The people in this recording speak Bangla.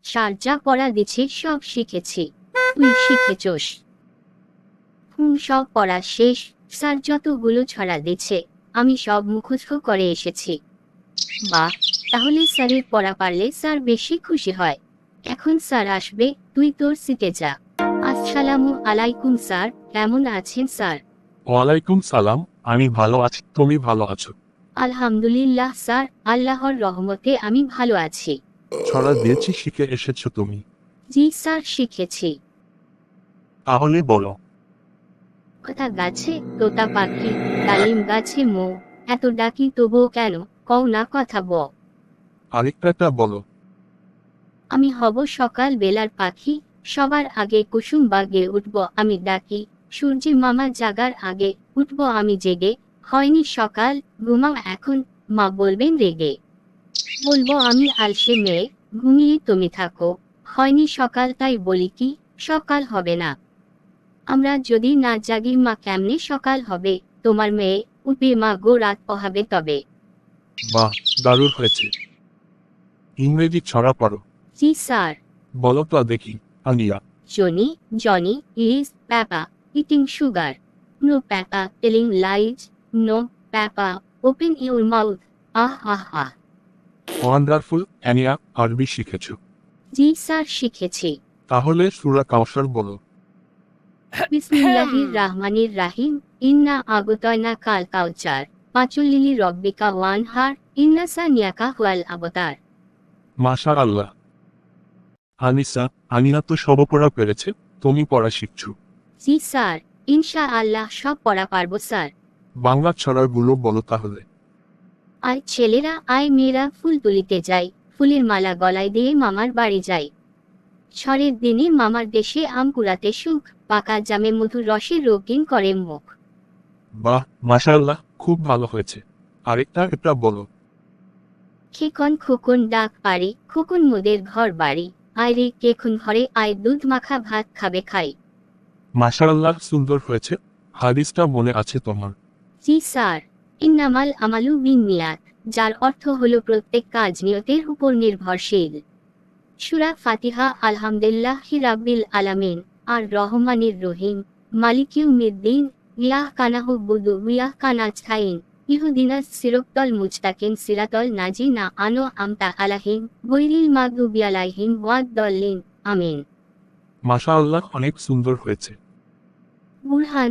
স্যার যা পড়া দিচ্ছে সব শিখেছি। তুই শিখেছোস? সব পড়া শেষ। স্যার যতগুলো ছড়া দিচ্ছে আমি সব মুখস্থ করে এসেছি। বাহ, তাহলে স্যারের পড়া পারলে স্যার বেশি খুশি হয়। এখন স্যার আসবে, তুই তোর সিটে যা। আসসালামু আলাইকুম স্যার, কেমন আছেন স্যার? ওয়ালাইকুম সালাম। আমি ভালো আছি, তুমি ভালো আছো? আলহামদুলিল্লাহ স্যার, আল্লাহর রহমতে আমি ভালো আছি। ছড়া দিয়েছি, শিখে এসেছো তুমি? জি স্যার, শিখেছি। তাহলে বলো। কথা গাছে তোতা পাখি, ডালিম গাছে মো, এত ডাকি তবুও কেন কও না কথা বল। আরেকটা বলো। আমি হব সকাল বেলার পাখি, সবার আগে কুসুম বাগে উঠব আমি ডাকি। সূর্যি মামা জাগার আগে উঠব আমি জেগে। হয়নি সকাল, ঘুমাও এখন, মা বলবেন রেগে। বলবো আমি আলসে মেয়ে, ঘুমিয়ে তুমি থাকো। হয়নি সকাল তাই বলি কি, সকাল হবে না। আমরা যদি না জাগি মা কেমনে সকাল হবে। তোমার মেয়ে উঠবে মা গো, রাত পোহাবে তবে। বাহ, দারুণ হয়েছে। ইংরেজি ছড়া পড়ো। জি স্যার। বলো তো দেখি। আনিয়া। Johnny is Peppa eating sugar. No Peppa telling lies. No Peppa, open your mouth. Ah ah ah. Wonderful. Ania, আরবি শিখেছো? জি স্যার, শিখেছি। তাহলে সূরা কাউসার বলো। বিসমিল্লাহির রাহমানির রাহিম। ইন্না আগতয়না কাল কাউচার। পাঁচুলিলি রব্বিকা ওয়ানহার। ইন্না সানিয়াকা হুয়াল আবতার। মাশা আল্লাহ। আনিসা, আনিয়া তো সব পড়া পেরেছে, তুমি পড়া শিখছো। জি স্যার, ইনশা আল্লাহ সব পড়া পারবো স্যার। বাংলা ছড়াগুলো বলো তাহলে। আয় ছেলেরা আয় মেয়েরা ফুল তুলিতে যাই, ফুলের মালা গলায় দিয়ে মামার বাড়ি যাই। ঝড়ের দিনে মামার দেশে আম কুড়াতে সুখ, পাকা জামে মধুর রসে রোগিন করে মুখ। বাহ, মাশা আল্লাহ, খুব ভালো হয়েছে। আরেকটা বলো। খেকন খোকন ডাক পারি, খোকন মোদের ঘর বাড়ি। আয় রে কেখন ঘরে আয়, দুধ মাখা ভাত খাবে খাই। মাশা আল্লাহ, সুন্দর হয়েছে। হাদিসটা মনে আছে তোমার? জি স্যার। ইন্নামাল আমালু বিন্নিয়াত, যার অর্থ হলো প্রত্যেক কাজ নিয়তের উপর নির্ভরশীল। সূরা ফাতিহা। আলহামদুলিল্লাহি রাব্বিল আলামিন, আর রহমানির রহিম, মালিক ইয়াউমিদ্দিন, ইয়াহকা না'বুদু ওয়া ইয়াহকা নাস্তাইন, ইহদিনাস সিরাতাল মুস্তাকিম সিরাতাল লাযিনা আন'আমতা আলাইহিম গায়রিল মাগদুবি আলাইহিম ওয়াদ-দাল্লিন। আমিন। মাশা আল্লাহ, অনেক সুন্দর হয়েছে। বুরহান।